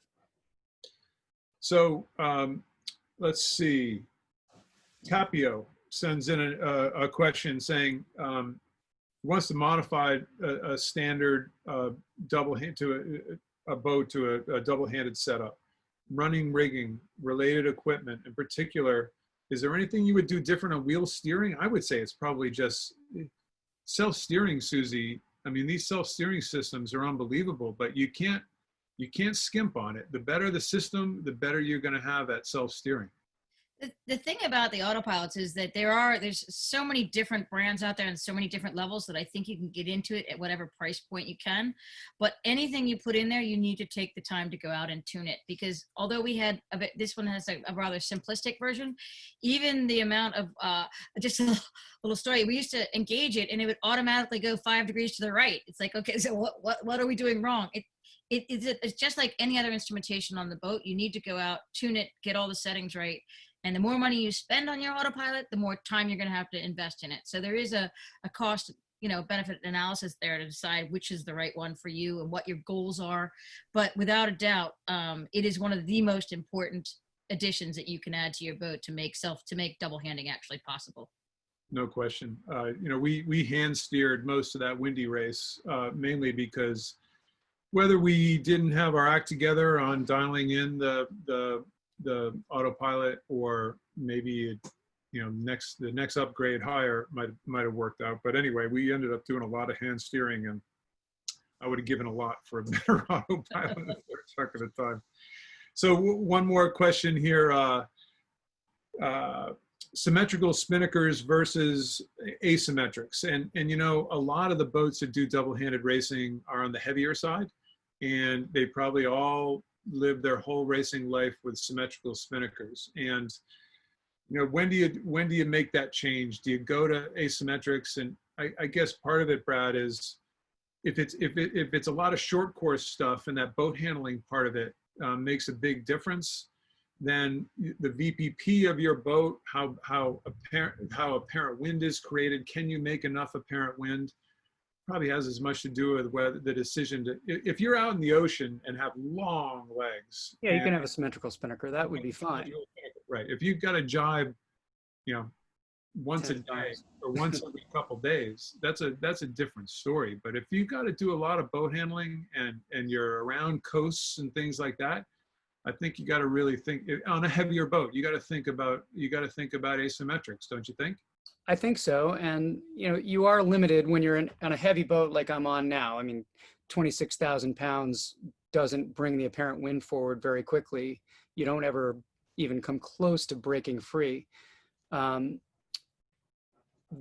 So let's see. Tapio sends in a question saying he wants to modify a standard double-hand to a boat to a double-handed setup, running rigging, related equipment. In particular, is there anything you would do different on wheel steering? I would say it's probably just self-steering, Suzy. I mean, these self-steering systems are unbelievable, but you can't skimp on it. The better the system, the better you're going to have at self-steering. The thing about the autopilots is that there's so many different brands out there and so many different levels that I think you can get into it at whatever price point you can. But anything you put in there, you need to take the time to go out and tune it, because although this one has a rather simplistic version, even the amount of just a little story, we used to engage it and it would automatically go 5 degrees to the right. It's like, okay, so what are we doing wrong? It's just like any other instrumentation on the boat. You need to go out, tune it, get all the settings right. And the more money you spend on your autopilot, the more time you're going to have to invest in it. So there is a cost, benefit analysis there to decide which is the right one for you and what your goals are. But without a doubt, it is one of the most important additions that you can add to your boat to make double handing actually possible. No question. We hand steered most of that windy race, mainly because whether we didn't have our act together on dialing in the autopilot, or maybe the next upgrade higher might have worked out. But anyway, we ended up doing a lot of hand steering, and I would have given a lot for a better autopilot at the truck at the time. So one more question here. Symmetrical Spinnakers versus Asymmetrics. And a lot of the boats that do double-handed racing are on the heavier side, and they probably all live their whole racing life with symmetrical Spinnakers. And when do you make that change? Do you go to Asymmetrics? And I guess part of it, Brad, is if it's a lot of short course stuff and that boat handling part of it makes a big difference, then the VPP of your boat, how apparent wind is created, can you make enough apparent wind, probably has as much to do with whether the decision to, if you're out in the ocean and have long legs. Yeah, you can have a symmetrical spinnaker. That would be fine. Right. If you've got to jibe, once a day or once every couple days, that's a different story. But if you've got to do a lot of boat handling and you're around coasts and things like that, I think you got to really think on a heavier boat. You got to think about asymmetrics, don't you think? I think so. And you are limited when you're on a heavy boat like I'm on now. I mean, 26,000 pounds doesn't bring the apparent wind forward very quickly. You don't ever even come close to breaking free. The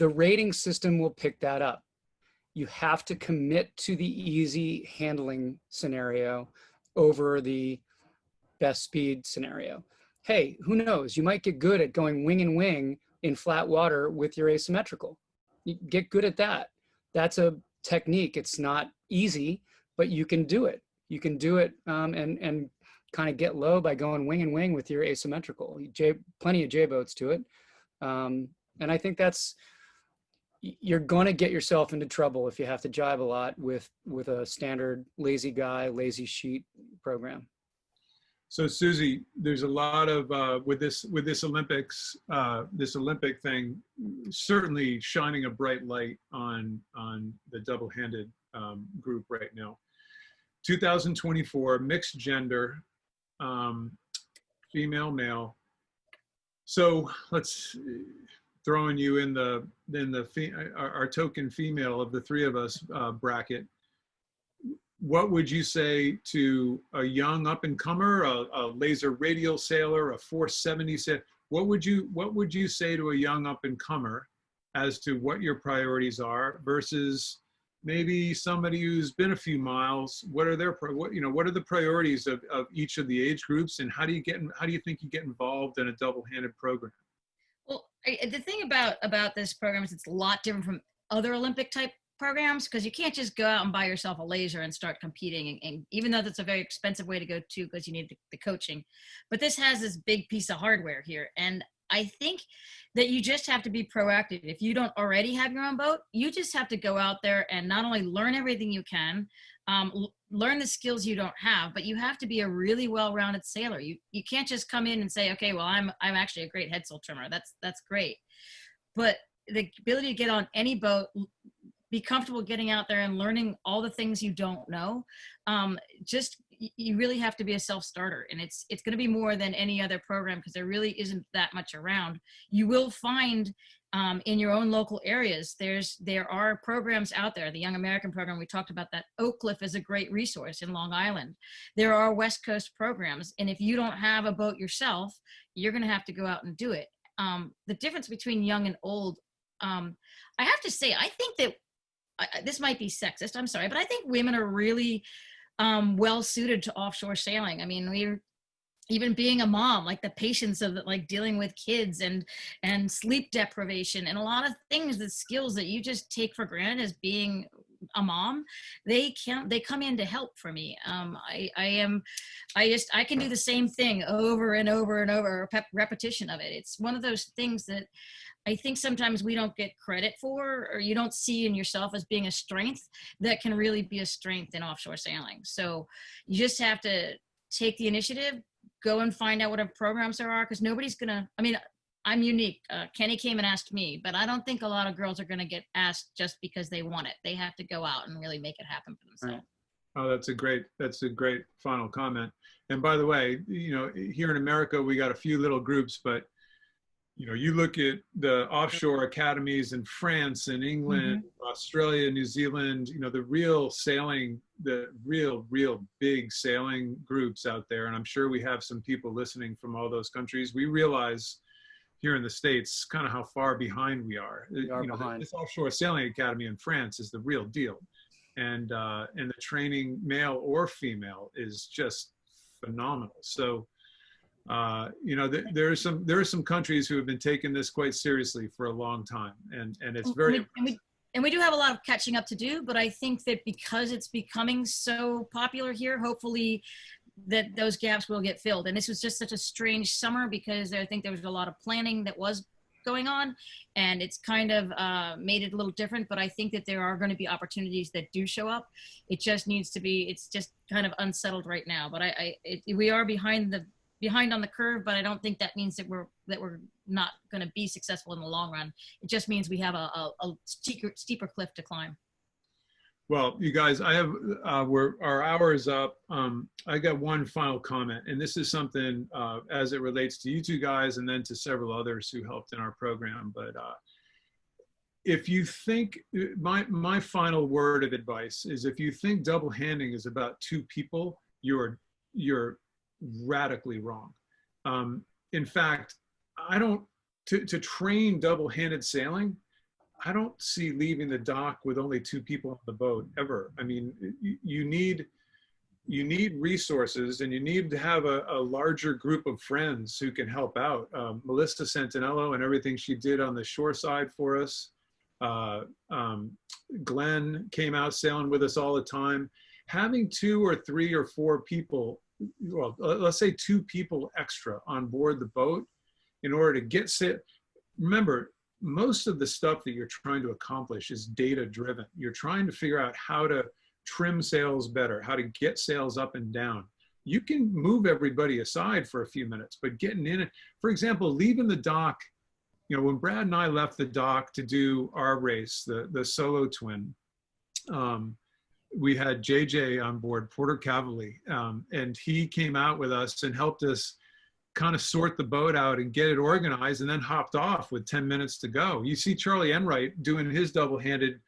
rating system will pick that up. You have to commit to the easy handling scenario over the best speed scenario. Hey, who knows? You might get good at going wing and wing in flat water with your asymmetrical. You get good at that. That's a technique. It's not easy, but you can do it. You can do it and kind of get low by going wing and wing with your asymmetrical. Plenty of J boats to it. And I think you're going to get yourself into trouble if you have to jibe a lot with a standard lazy guy, lazy sheet program. So Suzy, there's a lot of with this Olympics, this Olympic thing, certainly shining a bright light on the double-handed group right now. 2024, mixed gender, female, male. So let's throwing you in our token female of the three of us bracket. What would you say to a young up-and-comer, a laser radial sailor, a 470 sailor? What would you say to a young up-and-comer as to what your priorities are versus maybe somebody who's been a few miles? What are what are the priorities of each of the age groups, and how do you think you get involved in a double-handed program? Well, the thing about this program is it's a lot different from other Olympic type programs, because you can't just go out and buy yourself a laser and start competing, and even though that's a very expensive way to go too, because you need the coaching, but this has this big piece of hardware here. And I think that you just have to be proactive. If you don't already have your own boat, you just have to go out there and not only learn everything you can, learn the skills you don't have, but you have to be a really well-rounded sailor. You can't just come in and say, okay, well, I'm actually a great head sail trimmer. That's great. But the ability to get on any boat, be comfortable getting out there and learning all the things you don't know. You really have to be a self-starter, and it's going to be more than any other program, because there really isn't that much around. You will find in your own local areas, there are programs out there. The Young American program, we talked about that. Oak Cliff is a great resource in Long Island. There are West Coast programs, and if you don't have a boat yourself, you're going to have to go out and do it. The difference between young and old, I have to say, I think that this might be sexist, I'm sorry, but I think women are really well suited to offshore sailing. I mean, even being a mom, like the patience of like dealing with kids and sleep deprivation and a lot of things, the skills that you just take for granted as being a mom, they come in to help for me. I can do the same thing over and over and over, repetition of it. It's one of those things that I think sometimes we don't get credit for, or you don't see in yourself as being a strength that can really be a strength in offshore sailing. So you just have to take the initiative, go and find out whatever programs there are, because nobody's gonna, I mean, I'm unique. Kenny came and asked me, but I don't think a lot of girls are gonna get asked just because they want it. They have to go out and really make it happen for themselves. Oh, that's a great final comment. And by the way, you know, here in America, we got a few little groups, but you know, you look at the offshore academies in France and England, Australia, New Zealand, you know, the real sailing, the real big sailing groups out there. And I'm sure we have some people listening from all those countries. We realize here in the States kind of how far behind we are. We are behind. This offshore sailing academy in France is the real deal. And the training, male or female, is just phenomenal. So, you know, there are some countries who have been taking this quite seriously for a long time, and it's very. And we do have a lot of catching up to do, but I think that because it's becoming so popular here, hopefully that those gaps will get filled. And this was just such a strange summer because I think there was a lot of planning that was going on, and it's kind of made it a little different, but I think that there are going to be opportunities that do show up. It just needs to be, it's just kind of unsettled right now, but we are behind on the curve, but I don't think that means that we're not going to be successful in the long run. It just means we have a steeper cliff to climb. Well, you guys, I have our hour is up. I got one final comment, and this is something as it relates to you two guys, and then to several others who helped in our program. But if you think, my final word of advice is, if you think double handing is about two people, you're radically wrong. In fact, to train double-handed sailing, I don't see leaving the dock with only two people on the boat ever. I mean, you need resources, and you need to have a larger group of friends who can help out. Melissa Santinello and everything she did on the shore side for us. Glenn came out sailing with us all the time. Having 2 or 3 or 4 people, well, let's say 2 people extra on board the boat in order to get set. Remember, most of the stuff that you're trying to accomplish is data driven. You're trying to figure out how to trim sails better, how to get sails up and down. You can move everybody aside for a few minutes, but getting in it, for example, leaving the dock, you know, when Brad and I left the dock to do our race, the solo twin, we had JJ on board, Porter Cavally, and he came out with us and helped us kind of sort the boat out and get it organized, and then hopped off with 10 minutes to go. You see Charlie Enright doing his double-handed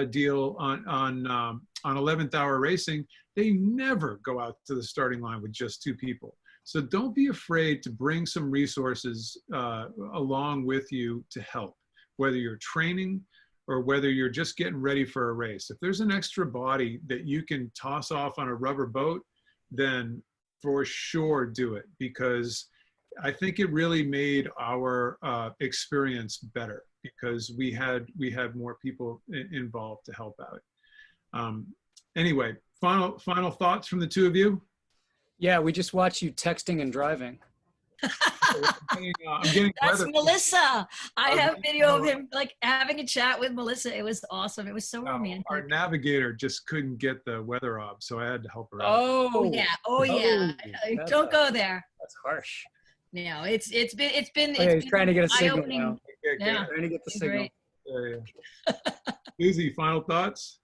deal on 11th hour racing. They never go out to the starting line with just 2 people. So don't be afraid to bring some resources along with you to help, whether you're training or whether you're just getting ready for a race. If there's an extra body that you can toss off on a rubber boat, then for sure do it, because I think it really made our experience better, because we had more people involved to help out. Anyway, final thoughts from the 2 of you? Yeah, we just watched you texting and driving. I'm getting That's Melissa. I have video of him like having a chat with Melissa. It was awesome. It was so romantic. Our navigator just couldn't get the weather up, so I had to help her out. Oh yeah. Don't go there. That's harsh. No, it's been. Oh, yeah, he's trying to get a signal now. Yeah, trying to get the signal. Yeah. Suzy, final thoughts?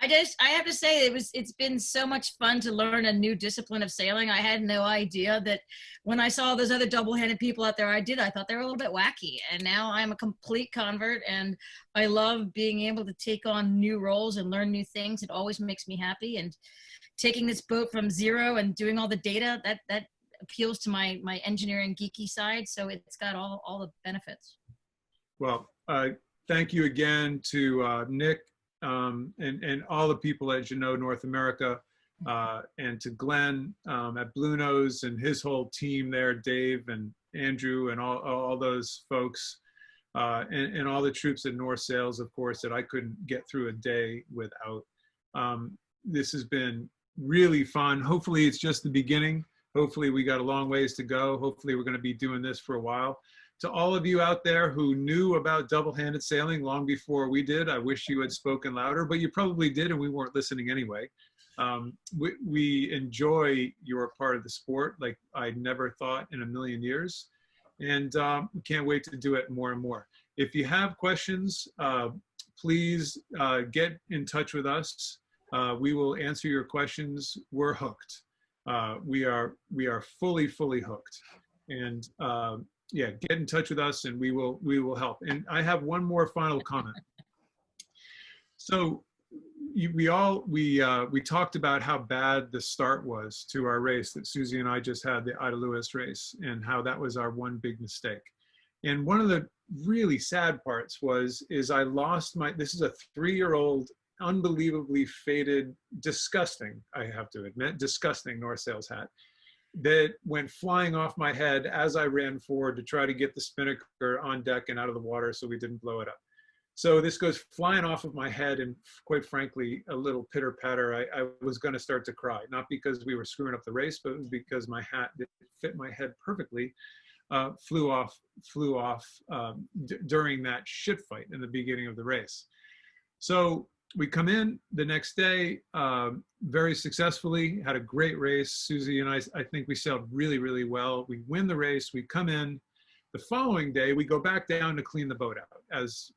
I have to say it's been so much fun to learn a new discipline of sailing. I had no idea that when I saw those other double-handed people out there, I thought they were a little bit wacky, and now I'm a complete convert, and I love being able to take on new roles and learn new things. It always makes me happy, and taking this boat from zero and doing all the data, that appeals to my engineering geeky side. So it's got all the benefits. Well, thank you again to Nick, and all the people at Jeanneau North America, and to Glenn at Blue Nose and his whole team there, Dave and Andrew and all those folks, and all the troops at North Sails, of course, that I couldn't get through a day without. This has been really fun. Hopefully it's just the beginning. Hopefully we got a long ways to go. Hopefully we're going to be doing this for a while. To all of you out there who knew about double-handed sailing long before we did, I wish you had spoken louder, but you probably did and we weren't listening anyway. We enjoy your part of the sport like I never thought in a million years. And we can't wait to do it more and more. If you have questions, please get in touch with us. We will answer your questions. We're hooked. We are fully hooked. And yeah, get in touch with us and we will help. And I have one more final comment. So we talked about how bad the start was to our race that Suzy and I just had, the Ida Lewis race, and how that was our one big mistake. And one of the really sad parts is I lost this is a 3-year-old, unbelievably faded, disgusting, I have to admit, disgusting North Sails hat that went flying off my head as I ran forward to try to get the spinnaker on deck and out of the water so we didn't blow it up. So this goes flying off of my head, and quite frankly, a little pitter patter. I was going to start to cry, not because we were screwing up the race, but it was because my hat that fit my head perfectly flew off during that shit fight in the beginning of the race. So we come in the next day very successfully, had a great race. Suzy and I think we sailed really well. We win the race, we come in. The following day, we go back down to clean the boat out as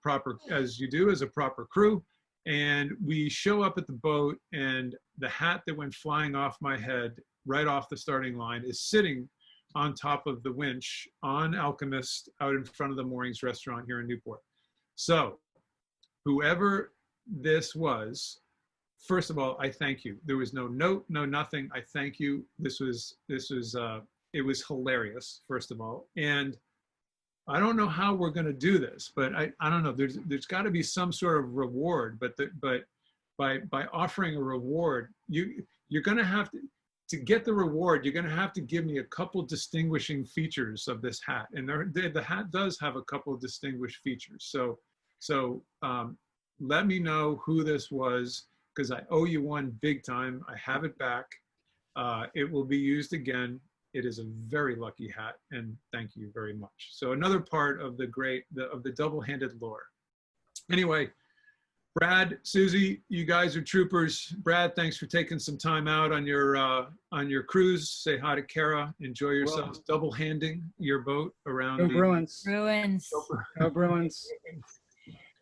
you do as a proper crew. And we show up at the boat, and the hat that went flying off my head right off the starting line is sitting on top of the winch on Alchemist out in front of the Moorings restaurant here in Newport. So whoever this was, first of all, I thank you. There was no note, no nothing. I thank you. It was hilarious, first of all. And I don't know how we're going to do this, but I don't know. There's got to be some sort of reward. But by offering a reward, you're going to have to get the reward. You're going to have to give me a couple distinguishing features of this hat, and the hat does have a couple of distinguished features. So let me know who this was, because I owe you one big time. I have it back. It will be used again. It is a very lucky hat, and thank you very much. So another part of the double-handed lore. Anyway, Brad, Suzy, you guys are troopers. Brad, thanks for taking some time out on your cruise. Say hi to Kara. Enjoy yourselves. Double-handing your boat around. Go Bruins. Go Bruins.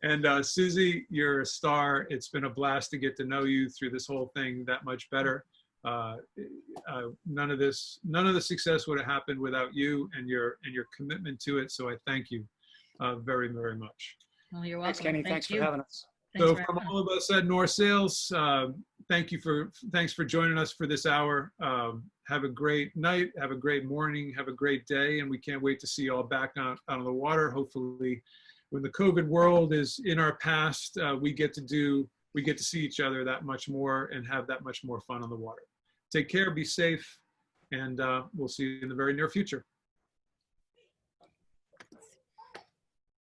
And Suzy, you're a star. It's been a blast to get to know you through this whole thing that much better. None of the success would have happened without you and your commitment to it. So I thank you very much. Well, you're welcome. Thanks, Kenny. Thanks for having us. So from all of us at North Sails, thanks for joining us for this hour. Have a great night, have a great morning, have a great day, and we can't wait to see you all back out on the water. Hopefully, when the COVID world is in our past, we get to see each other that much more and have that much more fun on the water. Take care, be safe, and we'll see you in the very near future.